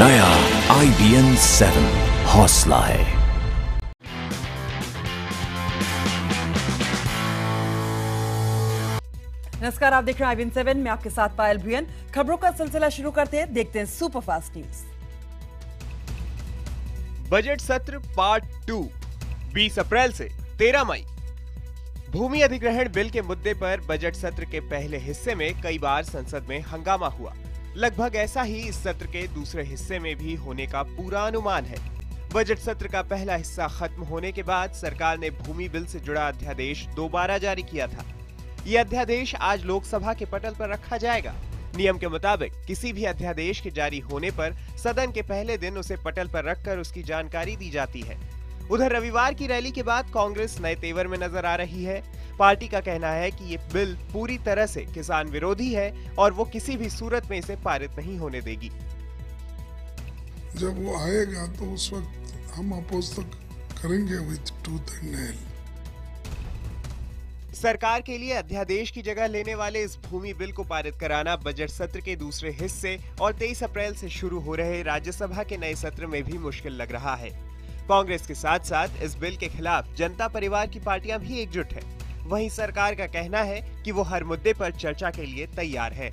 नया IBN 7 हौसला है। नमस्कार, आप देख रहे हैं IBN 7 में आपके साथ पायल भुयन। खबरों का सिलसिला शुरू करते हैं, देखते हैं सुपरफास्ट न्यूज। बजट सत्र पार्ट 2 20 अप्रैल से 13 मई। भूमि अधिग्रहण बिल के मुद्दे पर बजट सत्र के पहले हिस्से में कई बार संसद में हंगामा हुआ। लगभग ऐसा ही इस सत्र के दूसरे हिस्से में भी होने का पूरा अनुमान है। बजट सत्र का पहला हिस्सा खत्म होने के बाद सरकार ने भूमि बिल से जुड़ा अध्यादेश दोबारा जारी किया था। ये अध्यादेश आज लोकसभा के पटल पर रखा जाएगा। नियम के मुताबिक किसी भी अध्यादेश के जारी होने पर सदन के पहले दिन उसे पटल पर रखकर उसकी जानकारी दी जाती है। उधर रविवार की रैली के बाद कांग्रेस नए तेवर में नजर आ रही है। पार्टी का कहना है कि ये बिल पूरी तरह से किसान विरोधी है और वो किसी भी सूरत में इसे पारित नहीं होने देगी। जब वो आएगा तो उस वक्त हम अपोज तक करेंगे विद टूथ एंड नेल। सरकार के लिए अध्यादेश की जगह लेने वाले इस भूमि बिल को पारित कराना बजट सत्र के दूसरे हिस्से और 23 अप्रैल से शुरू हो रहे राज्यसभा के नए सत्र में भी मुश्किल लग रहा है। कांग्रेस के साथ साथ इस बिल के खिलाफ जनता परिवार की पार्टियां भी एकजुट हैं। वहीं सरकार का कहना है कि वो हर मुद्दे पर चर्चा के लिए तैयार है।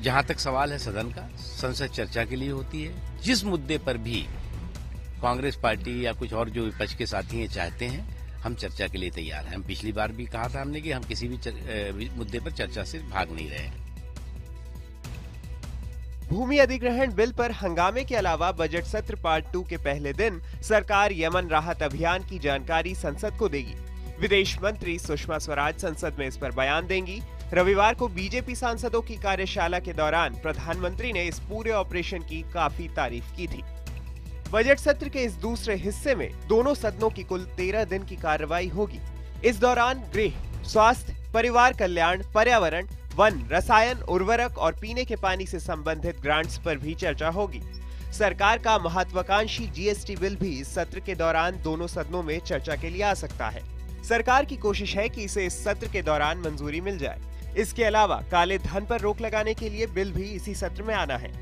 जहां तक सवाल है सदन का, संसद चर्चा के लिए होती है। जिस मुद्दे पर भी कांग्रेस पार्टी या कुछ और जो विपक्ष के साथी हैं चाहते हैं, हम चर्चा के लिए तैयार हैं। हम पिछली बार भी कहा था हमने कि हम किसी भी मुद्दे पर चर्चा से भाग नहीं रहे। भूमि अधिग्रहण बिल पर हंगामे के अलावा बजट सत्र पार्ट 2 के पहले दिन सरकार यमन राहत अभियान की जानकारी संसद को देगी। विदेश मंत्री सुषमा स्वराज संसद में इस पर बयान देंगी। रविवार को बीजेपी सांसदों की कार्यशाला के दौरान प्रधानमंत्री ने इस पूरे ऑपरेशन की काफी तारीफ की थी। बजट सत्र के इस दूसरे हिस्से में दोनों सदनों की कुल 13 दिन की कार्रवाई होगी। इस दौरान गृह, स्वास्थ्य, परिवार कल्याण, पर्यावरण, वन, रसायन, उर्वरक और पीने के पानी से संबंधित ग्रांट्स पर भी चर्चा होगी। सरकार का महत्वाकांक्षी GST बिल भी इस सत्र के दौरान दोनों सदनों में चर्चा के लिए आ सकता है। सरकार की कोशिश है कि इसे इस सत्र के दौरान मंजूरी मिल जाए। इसके अलावा काले धन पर रोक लगाने के लिए बिल भी इसी सत्र में आना है।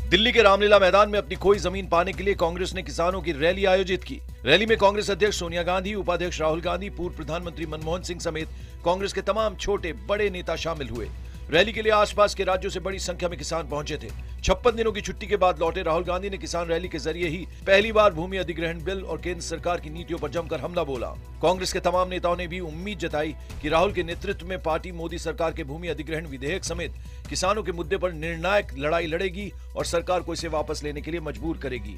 दिल्ली के रामलीला मैदान में अपनी खोई जमीन पाने के लिए कांग्रेस ने किसानों की रैली आयोजित की। रैली में कांग्रेस अध्यक्ष सोनिया गांधी, उपाध्यक्ष राहुल गांधी, पूर्व प्रधानमंत्री मनमोहन सिंह समेत कांग्रेस के तमाम छोटे बड़े नेता शामिल हुए। रैली के लिए आसपास के राज्यों से बड़ी संख्या में किसान पहुंचे थे। 56 दिनों की छुट्टी के बाद लौटे राहुल गांधी ने किसान रैली के जरिए ही पहली बार भूमि अधिग्रहण बिल और केंद्र सरकार की नीतियों पर जमकर हमला बोला। कांग्रेस के तमाम नेताओं ने भी उम्मीद जताई कि राहुल के नेतृत्व में पार्टी मोदी सरकार के भूमि अधिग्रहण विधेयक समेत किसानों के मुद्दे पर निर्णायक लड़ाई लड़ेगी और सरकार को इसे वापस लेने के लिए मजबूर करेगी।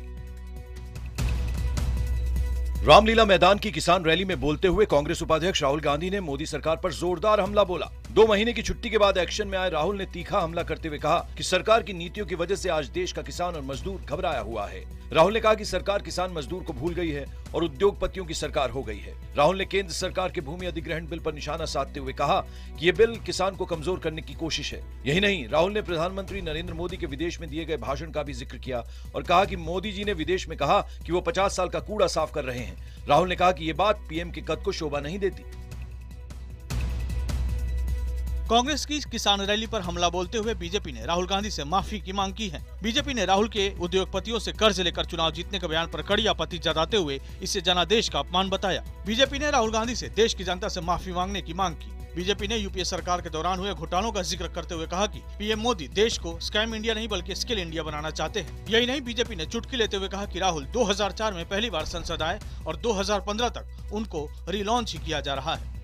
रामलीला मैदान की किसान रैली में बोलते हुए कांग्रेस उपाध्यक्ष राहुल गांधी ने मोदी सरकार पर जोरदार हमला बोला। 2 महीने की छुट्टी के बाद एक्शन में आए राहुल ने तीखा हमला करते हुए कहा कि सरकार की नीतियों की वजह से आज देश का किसान और मजदूर घबराया हुआ है। राहुल ने कहा कि सरकार किसान मजदूर को भूल गई है और उद्योगपतियों की सरकार हो गई है। राहुल ने केंद्र सरकार के भूमि अधिग्रहण बिल पर निशाना साधते हुए कहा कि ये बिल किसान को कमजोर करने की कोशिश है। यही नहीं, राहुल ने प्रधानमंत्री नरेंद्र मोदी के विदेश में दिए गए भाषण का भी जिक्र किया और कहा कि मोदी जी ने विदेश में कहा कि वो 50 साल का कूड़ा साफ कर रहे हैं। राहुल ने कहा कि ये बात पीएम के कद को शोभा नहीं देती। कांग्रेस की किसान रैली पर हमला बोलते हुए बीजेपी ने राहुल गांधी से माफी की मांग की है। बीजेपी ने राहुल के उद्योगपतियों से कर्ज लेकर चुनाव जीतने के बयान पर कड़ी आपत्ति जताते हुए इसे जनादेश का अपमान बताया। बीजेपी ने राहुल गांधी से देश की जनता से माफी मांगने की मांग की। बीजेपी ने यूपीए सरकार के दौरान हुए घोटालों का जिक्र करते हुए कहा कि पीएम मोदी देश को स्कैम इंडिया नहीं बल्कि स्किल इंडिया बनाना चाहते हैं। यही नहीं, बीजेपी ने चुटकी लेते हुए कहा कि राहुल 2004 में पहली बार संसद आए और 2015 तक उनको रिलॉन्च ही किया जा रहा है।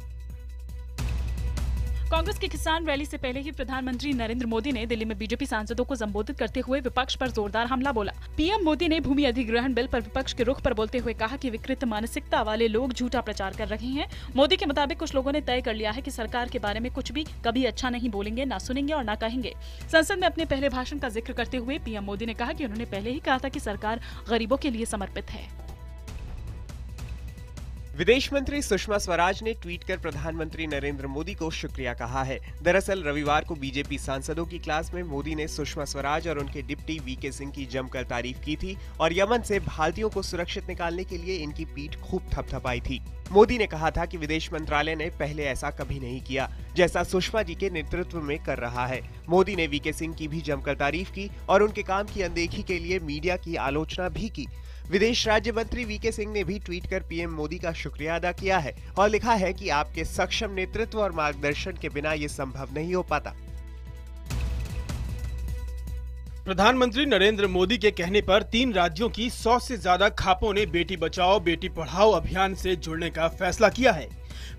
कांग्रेस की किसान रैली से पहले ही प्रधानमंत्री नरेंद्र मोदी ने दिल्ली में बीजेपी सांसदों को संबोधित करते हुए विपक्ष पर जोरदार हमला बोला। पीएम मोदी ने भूमि अधिग्रहण बिल पर विपक्ष के रुख पर बोलते हुए कहा कि विकृत मानसिकता वाले लोग झूठा प्रचार कर रहे हैं। मोदी के मुताबिक कुछ लोगों ने तय कर लिया है कि सरकार के बारे में कुछ भी कभी अच्छा नहीं बोलेंगे, ना सुनेंगे और ना कहेंगे। संसद में अपने पहले भाषण का जिक्र करते हुए पीएम मोदी ने कहा कि उन्होंने पहले ही कहा था कि सरकार गरीबों के लिए समर्पित है। विदेश मंत्री सुषमा स्वराज ने ट्वीट कर प्रधानमंत्री नरेंद्र मोदी को शुक्रिया कहा है। दरअसल रविवार को बीजेपी सांसदों की क्लास में मोदी ने सुषमा स्वराज और उनके डिप्टी वीके सिंह की जमकर तारीफ की थी और यमन से भारतीयों को सुरक्षित निकालने के लिए इनकी पीठ खूब थपथपाई थी। मोदी ने कहा था कि विदेश मंत्रालय ने पहले ऐसा कभी नहीं किया जैसा सुषमा जी के नेतृत्व में कर रहा है। मोदी ने वीके सिंह की भी जमकर तारीफ की और उनके काम की अनदेखी के लिए मीडिया की आलोचना भी की। विदेश राज्य मंत्री वीके सिंह ने भी ट्वीट कर पीएम मोदी का शुक्रिया अदा किया है और लिखा है कि आपके सक्षम नेतृत्व और मार्गदर्शन के बिना ये संभव नहीं हो पाता। प्रधानमंत्री नरेंद्र मोदी के कहने पर 3 राज्यों की 100 से ज्यादा खापों ने बेटी बचाओ बेटी पढ़ाओ अभियान से जुड़ने का फैसला किया है।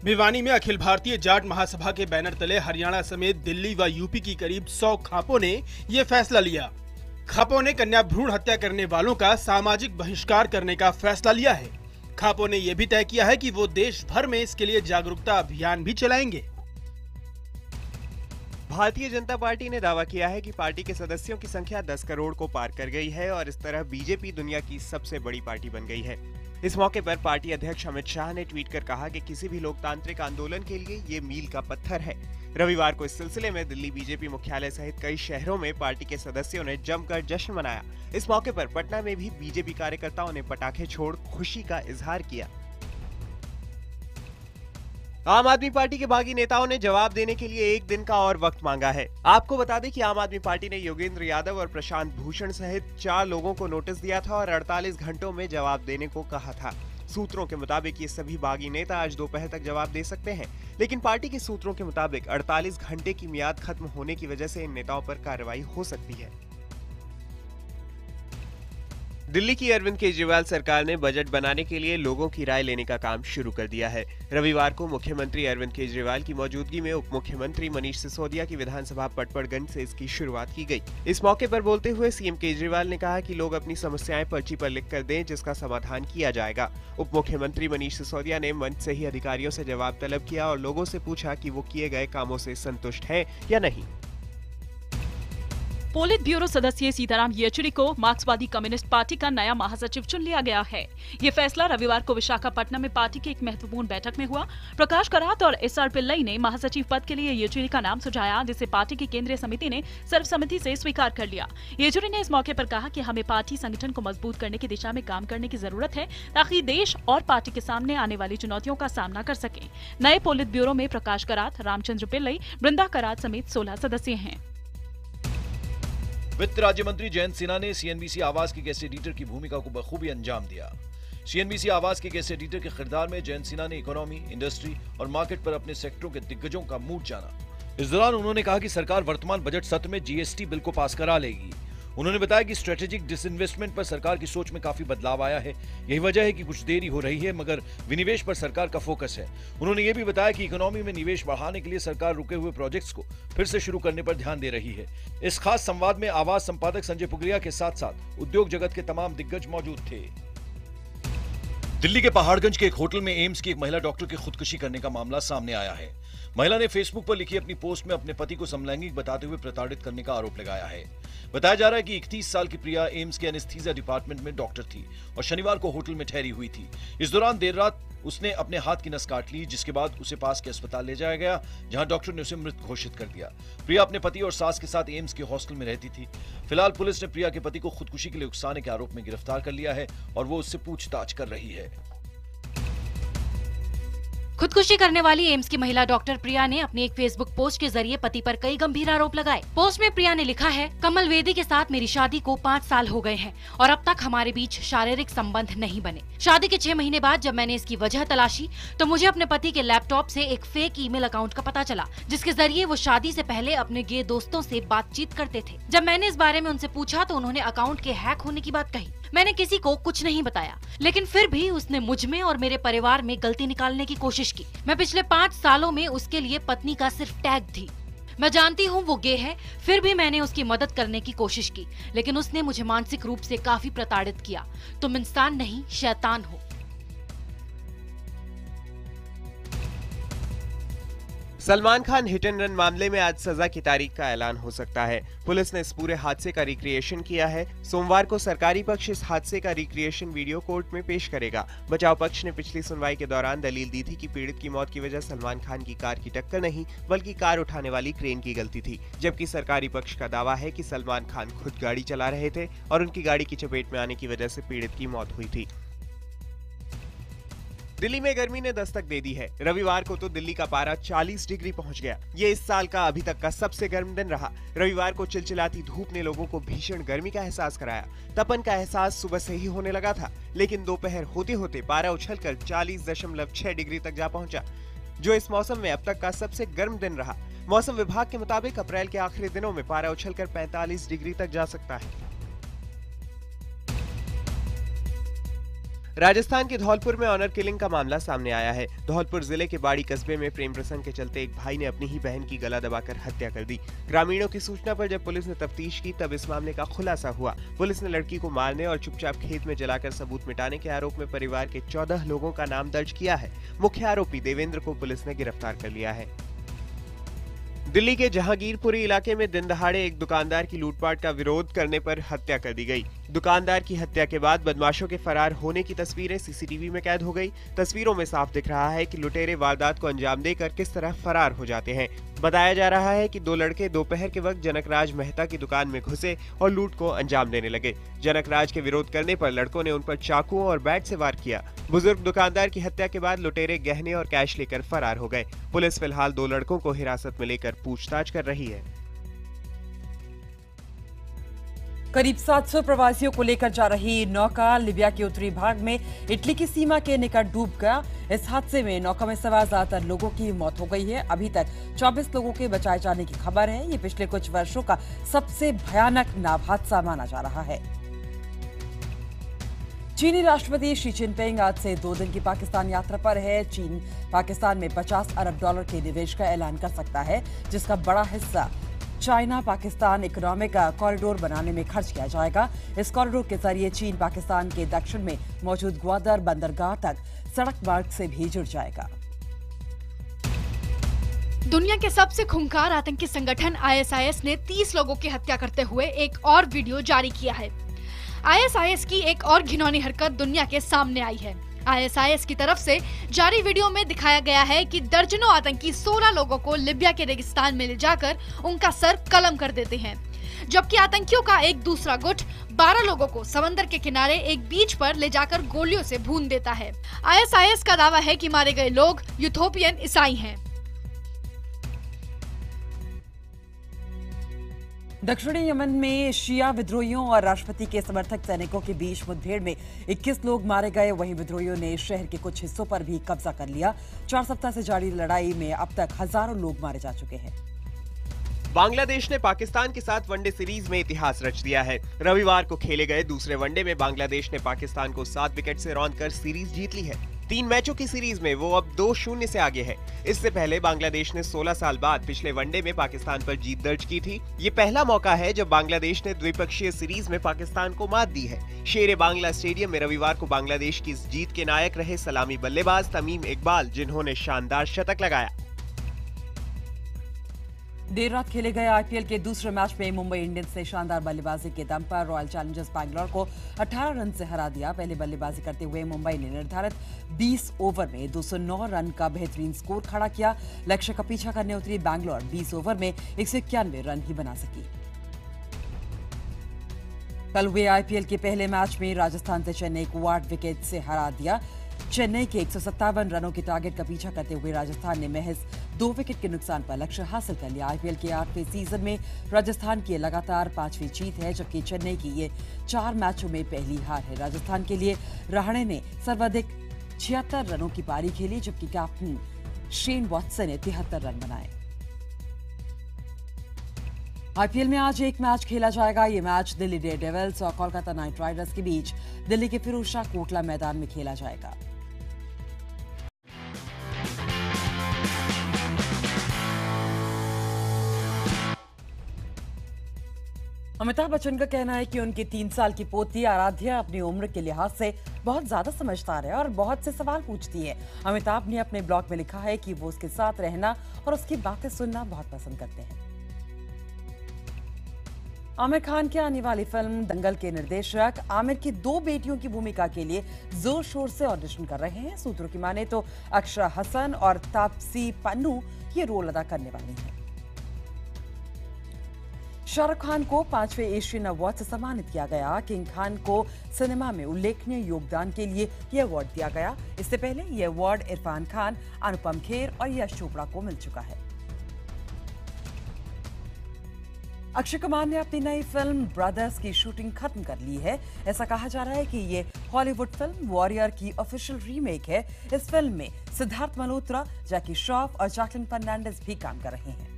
भिवानी में अखिल भारतीय जाट महासभा के बैनर तले हरियाणा समेत दिल्ली व यूपी की करीब 100 खापों ने ये फैसला लिया। खापों ने कन्या भ्रूण हत्या करने वालों का सामाजिक बहिष्कार करने का फैसला लिया है। खापों ने यह भी तय किया है कि वो देश भर में इसके लिए जागरूकता अभियान भी चलाएंगे। भारतीय जनता पार्टी ने दावा किया है कि पार्टी के सदस्यों की संख्या 10 करोड़ को पार कर गई है और इस तरह बीजेपी दुनिया की सबसे बड़ी पार्टी बन गई है। इस मौके पर पार्टी अध्यक्ष अमित शाह ने ट्वीट कर कहा कि किसी भी लोकतांत्रिक आंदोलन के लिए ये मील का पत्थर है। रविवार को इस सिलसिले में दिल्ली बीजेपी मुख्यालय सहित कई शहरों में पार्टी के सदस्यों ने जमकर जश्न मनाया। इस मौके पर पटना में भी बीजेपी कार्यकर्ताओं ने पटाखे छोड़ खुशी का इजहार किया। आम आदमी पार्टी के बागी नेताओं ने जवाब देने के लिए 1 दिन का और वक्त मांगा है। आपको बता दें कि आम आदमी पार्टी ने योगेंद्र यादव और प्रशांत भूषण सहित 4 लोगों को नोटिस दिया था और 48 घंटों में जवाब देने को कहा था। सूत्रों के मुताबिक ये सभी बागी नेता आज दोपहर तक जवाब दे सकते हैं, लेकिन पार्टी के सूत्रों के मुताबिक 48 घंटे की मियाद खत्म होने की वजह से इन नेताओं पर कार्रवाई हो सकती है। दिल्ली की अरविंद केजरीवाल सरकार ने बजट बनाने के लिए लोगों की राय लेने का काम शुरू कर दिया है। रविवार को मुख्यमंत्री अरविंद केजरीवाल की मौजूदगी में उप मुख्यमंत्री मनीष सिसोदिया की विधानसभा पटपड़गंज से इसकी शुरुआत की गई। इस मौके पर बोलते हुए सीएम केजरीवाल ने कहा कि लोग अपनी समस्याएं पर्ची पर लिख कर दें, जिसका समाधान किया जाएगा। उप मुख्यमंत्री मनीष सिसोदिया ने मंच से ही अधिकारियों से जवाब तलब किया और लोगों से पूछा कि वो किए गए कामों से संतुष्ट हैं या नहीं। पोलित ब्यूरो सदस्य सीताराम येचुरी को मार्क्सवादी कम्युनिस्ट पार्टी का नया महासचिव चुन लिया गया है। ये फैसला रविवार को विशाखापट्टनम में पार्टी की एक महत्वपूर्ण बैठक में हुआ। प्रकाश करात और एसआर पिल्लई ने महासचिव पद के लिए येचुरी का नाम सुझाया, जिसे पार्टी की केंद्रीय समिति ने सर्वसम्मति से स्वीकार कर लिया। येचुरी ने इस मौके पर कहा कि हमें पार्टी संगठन को मजबूत करने की दिशा में काम करने की जरूरत है, ताकि देश और पार्टी के सामने आने वाली चुनौतियों का सामना कर सके। नए पोलित ब्यूरो में प्रकाश करात, रामचंद्र पिल्लई, बृंदा करात समेत 16 सदस्य हैं। वित्त राज्य मंत्री जयंत सिन्हा ने सीएनबीसी आवास के गेस्ट एडिटर की भूमिका को बखूबी अंजाम दिया। सीएनबीसी आवास के गेस्ट एडिटर के किरदार में जयंत सिन्हा ने इकोनॉमी, इंडस्ट्री और मार्केट पर अपने सेक्टरों के दिग्गजों का मूड जाना। इस दौरान उन्होंने कहा कि सरकार वर्तमान बजट सत्र में जीएसटी बिल को पास करा लेगी। उन्होंने बताया कि स्ट्रेटेजिक डिसइन्वेस्टमेंट पर सरकार की सोच में काफी बदलाव आया है। यही वजह है कि कुछ देरी हो रही है, मगर विनिवेश पर सरकार का फोकस है। उन्होंने ये भी बताया कि इकोनॉमी में निवेश बढ़ाने के लिए सरकार रुके हुए प्रोजेक्ट्स को फिर से शुरू करने पर ध्यान दे रही है। इस खास संवाद में आवाज संपादक संजय पुगलिया के साथ साथ उद्योग जगत के तमाम दिग्गज मौजूद थे। दिल्ली के पहाड़गंज के एक होटल में एम्स की एक महिला डॉक्टर की खुदकुशी करने का मामला सामने आया है। महिला ने फेसबुक पर लिखी अपनी पोस्ट में अपने पति को समलैंगिक बताते हुए प्रताड़ित करने का आरोप लगाया है। बताया जा रहा है कि 31 साल की प्रिया एम्स के एनेस्थीसिया डिपार्टमेंट में डॉक्टर थी और शनिवार को होटल में ठहरी हुई थी। इस दौरान देर रात उसने अपने हाथ की नस काट ली, जिसके बाद उसे पास के अस्पताल ले जाया गया, जहां डॉक्टर ने उसे मृत घोषित कर दिया। प्रिया अपने पति और सास के साथ एम्स के हॉस्टल में रहती थी। फिलहाल पुलिस ने प्रिया के पति को खुदकुशी के लिए उकसाने के आरोप में गिरफ्तार कर लिया है और वो उससे पूछताछ कर रही है। खुदकुशी करने वाली एम्स की महिला डॉक्टर प्रिया ने अपनी एक फेसबुक पोस्ट के जरिए पति पर कई गंभीर आरोप लगाए। पोस्ट में प्रिया ने लिखा है, कमल वेदी के साथ मेरी शादी को 5 साल हो गए हैं और अब तक हमारे बीच शारीरिक संबंध नहीं बने। शादी के 6 महीने बाद जब मैंने इसकी वजह तलाशी तो मुझे अपने पति के लैपटॉप से एक फेक ईमेल अकाउंट का पता चला, जिसके जरिए वो शादी से पहले अपने गे दोस्तों से बातचीत करते थे। जब मैंने इस बारे में उनसे पूछा तो उन्होंने अकाउंट के हैक होने की बात कही। मैंने किसी को कुछ नहीं बताया, लेकिन फिर भी उसने मुझ में और मेरे परिवार में गलती निकालने की कोशिश की। मैं पिछले 5 सालों में उसके लिए पत्नी का सिर्फ टैग थी। मैं जानती हूँ वो गे है, फिर भी मैंने उसकी मदद करने की कोशिश की, लेकिन उसने मुझे मानसिक रूप से काफी प्रताड़ित किया। तुम इंसान नहीं, शैतान हो। Salman Khan hit and run मामले में आज सजा की तारीख का ऐलान हो सकता है। पुलिस ने इस पूरे हादसे का रिक्रिएशन किया है। सोमवार को सरकारी पक्ष इस हादसे का रिक्रिएशन वीडियो कोर्ट में पेश करेगा। बचाव पक्ष ने पिछली सुनवाई के दौरान दलील दी थी कि पीड़ित की मौत की वजह सलमान खान की कार की टक्कर नहीं बल्कि कार उठाने वाली क्रेन की गलती थी, जबकि सरकारी पक्ष का दावा है कि सलमान खान खुद गाड़ी चला रहे थे और उनकी गाड़ी की चपेट में आने की वजह से पीड़ित की मौत हुई थी। दिल्ली में गर्मी ने दस्तक दे दी है। रविवार को तो दिल्ली का पारा 40 डिग्री पहुंच गया। ये इस साल का अभी तक का सबसे गर्म दिन रहा। रविवार को चिलचिलाती धूप ने लोगों को भीषण गर्मी का एहसास कराया। तपन का एहसास सुबह से ही होने लगा था, लेकिन दोपहर होते होते पारा उछलकर 40.6 डिग्री तक जा पहुंचा, जो इस मौसम में अब तक का सबसे गर्म दिन रहा। मौसम विभाग के मुताबिक अप्रैल के आखिरी दिनों में पारा उछलकर 45 डिग्री तक जा सकता है। राजस्थान के धौलपुर में ऑनर किलिंग का मामला सामने आया है। धौलपुर जिले के बाड़ी कस्बे में प्रेम प्रसंग के चलते एक भाई ने अपनी ही बहन की गला दबाकर हत्या कर दी। ग्रामीणों की सूचना पर जब पुलिस ने तफ्तीश की तब इस मामले का खुलासा हुआ। पुलिस ने लड़की को मारने और चुपचाप खेत में जलाकर सबूत मिटाने के आरोप में परिवार के 14 लोगों का नाम दर्ज किया है। मुख्य आरोपी देवेंद्र को पुलिस ने गिरफ्तार कर लिया है। दिल्ली के जहांगीरपुरी इलाके में दिन दहाड़े एक दुकानदार की लूटपाट का विरोध करने पर हत्या कर दी गई। दुकानदार की हत्या के बाद बदमाशों के फरार होने की तस्वीरें सीसीटीवी में कैद हो गई। तस्वीरों में साफ दिख रहा है कि लुटेरे वारदात को अंजाम देकर किस तरह फरार हो जाते हैं। बताया जा रहा है कि दो लड़के दोपहर के वक्त जनकराज मेहता की दुकान में घुसे और लूट को अंजाम देने लगे। जनकराज के विरोध करने पर लड़कों ने उन पर चाकुओं और बैट से वार किया। बुजुर्ग दुकानदार की हत्या के बाद लुटेरे गहने और कैश लेकर फरार हो गए। पुलिस फिलहाल दो लड़कों को हिरासत में लेकर पूछताछ कर रही है। करीब 700 प्रवासियों को लेकर जा रही नौका लिबिया के उत्तरी भाग में इटली की सीमा के निकट डूब गया। इस हादसे में नौका में सवार ज्यादातर लोगों की मौत हो गई है। अभी तक 24 लोगों के बचाए जाने की खबर है। ये पिछले कुछ वर्षों का सबसे भयानक नाव हादसा माना जा रहा है। चीनी राष्ट्रपति शी जिनपिंग आज से 2 दिन की पाकिस्तान यात्रा पर है। चीन पाकिस्तान में $50 अरब के निवेश का ऐलान कर सकता है, जिसका बड़ा हिस्सा चाइना पाकिस्तान इकोनॉमिक कॉरिडोर बनाने में खर्च किया जाएगा। इस कॉरिडोर के जरिए चीन पाकिस्तान के दक्षिण में मौजूद ग्वादर बंदरगाह तक सड़क मार्ग से भी जुड़ जाएगा। दुनिया के सबसे खूंखार आतंकी संगठन ISIS ने 30 लोगों की हत्या करते हुए एक और वीडियो जारी किया है। ISIS की एक और घिनौनी हरकत दुनिया के सामने आई है। ISIS की तरफ से जारी वीडियो में दिखाया गया है कि दर्जनों आतंकी 16 लोगों को लिबिया के रेगिस्तान में ले जाकर उनका सर कलम कर देते हैं, जबकि आतंकियों का एक दूसरा गुट 12 लोगों को समंदर के किनारे एक बीच पर ले जाकर गोलियों से भून देता है। ISIS का दावा है कि मारे गए लोग यूथोपियन ईसाई हैं। दक्षिणी यमन में शिया विद्रोहियों और राष्ट्रपति के समर्थक सैनिकों के बीच मुठभेड़ में 21 लोग मारे गए। वहीं विद्रोहियों ने शहर के कुछ हिस्सों पर भी कब्जा कर लिया। 4 सप्ताह से जारी लड़ाई में अब तक हजारों लोग मारे जा चुके हैं। बांग्लादेश ने पाकिस्तान के साथ वनडे सीरीज में इतिहास रच दिया है। रविवार को खेले गए दूसरे वनडे में बांग्लादेश ने पाकिस्तान को 7 विकेट से रौंदकर सीरीज जीत ली है। 3 मैचों की सीरीज में वो अब 2-0 से आगे है। इससे पहले बांग्लादेश ने 16 साल बाद पिछले वनडे में पाकिस्तान पर जीत दर्ज की थी। ये पहला मौका है जब बांग्लादेश ने द्विपक्षीय सीरीज में पाकिस्तान को मात दी है। शेर बांग्ला स्टेडियम में रविवार को बांग्लादेश की इस जीत के नायक रहे सलामी बल्लेबाज तमीम इकबाल, जिन्होंने शानदार शतक लगाया। देर रात खेले गए IPL के दूसरे मैच में मुंबई इंडियंस ने शानदार बल्लेबाजी के दम पर रॉयल चैलेंजर्स बैंगलोर को 18 रन से हरा दिया। पहले बल्लेबाजी करते हुए मुंबई ने निर्धारित 20 ओवर में 209 रन का बेहतरीन स्कोर खड़ा किया। लक्ष्य का पीछा करने उतरी बैंगलोर 20 ओवर में 191 रन ही बना सकी। कल हुए IPL के पहले मैच में राजस्थान से चेन्नई को 8 विकेट से हरा दिया। चेन्नई के 157 रनों के टारगेट का पीछा करते हुए राजस्थान ने महज 2 विकेट के नुकसान पर लक्ष्य हासिल कर लिया। IPL के 8वें सीजन में राजस्थान की लगातार 5वीं जीत है, जबकि चेन्नई की ये 4 मैचों में पहली हार है। राजस्थान के लिए रहाणे ने सर्वाधिक 76 रनों की पारी खेली, जबकि कैप्टन शेन वॉटसन ने 73 रन बनाए। IPL में आज एक मैच खेला जाएगा। ये मैच दिल्ली डेयरडेविल्स और कोलकाता नाइट राइडर्स के बीच दिल्ली के फिरोजशाह कोटला मैदान में खेला जाएगा। अमिताभ बच्चन का कहना है कि उनकी 3 साल की पोती आराध्या अपनी उम्र के लिहाज से बहुत ज्यादा समझदार है और बहुत से सवाल पूछती है। अमिताभ ने अपने ब्लॉग में लिखा है कि वो उसके साथ रहना और उसकी बातें सुनना बहुत पसंद करते हैं। आमिर खान की आने वाली फिल्म दंगल के निर्देशक आमिर की 2 बेटियों की भूमिका के लिए जोर शोर से ऑडिशन कर रहे हैं। सूत्रों की माने तो अक्षरा हसन और तापसी पन्नू ये रोल अदा करने वाली हैं। शाहरुख खान को 5वें एशियन अवार्ड से सम्मानित किया गया। किंग खान को सिनेमा में उल्लेखनीय योगदान के लिए यह अवार्ड दिया गया। इससे पहले यह अवार्ड इरफान खान, अनुपम खेर और यश चोपड़ा को मिल चुका है। अक्षय कुमार ने अपनी नई फिल्म ब्रदर्स की शूटिंग खत्म कर ली है। ऐसा कहा जा रहा है कि ये हॉलीवुड फिल्म वॉरियर की ऑफिशियल रीमेक है। इस फिल्म में सिद्धार्थ मल्होत्रा, जैकी श्रॉफ और जैकलिन फर्नांडिस भी काम कर रहे हैं।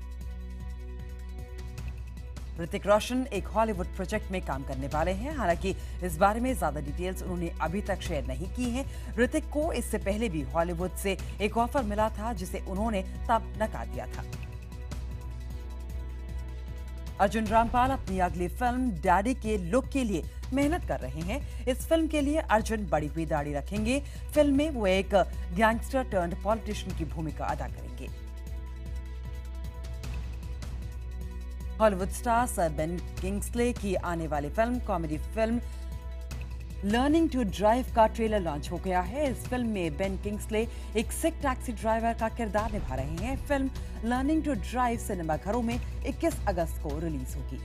ऋतिक रोशन एक हॉलीवुड प्रोजेक्ट में काम करने वाले हैं। हालांकि इस बारे में ज्यादा डिटेल्स उन्होंने अभी तक शेयर नहीं की हैं। ऋतिक को इससे पहले भी हॉलीवुड से एक ऑफर मिला था जिसे उन्होंने तब नकार दिया था। अर्जुन रामपाल अपनी अगली फिल्म डैडी के लुक के लिए मेहनत कर रहे हैं। इस फिल्म के लिए अर्जुन बड़ी हुई दाढ़ी रखेंगे। फिल्म में वो एक गैंगस्टर टर्न्ड पॉलिटिशियन की भूमिका अदा करेंगे। हॉलीवुड स्टार बेन किंग्सले की आने वाली film comedy film Learning to Drive का ट्रेलर लॉन्च हो गया है। इस फिल्म में बेन किंग्सले एक सिख टैक्सी ड्राइवर का किरदार निभा रहे हैं। फिल्म लर्निंग टू ड्राइव सिनेमाघरों में 21 अगस्त को रिलीज होगी।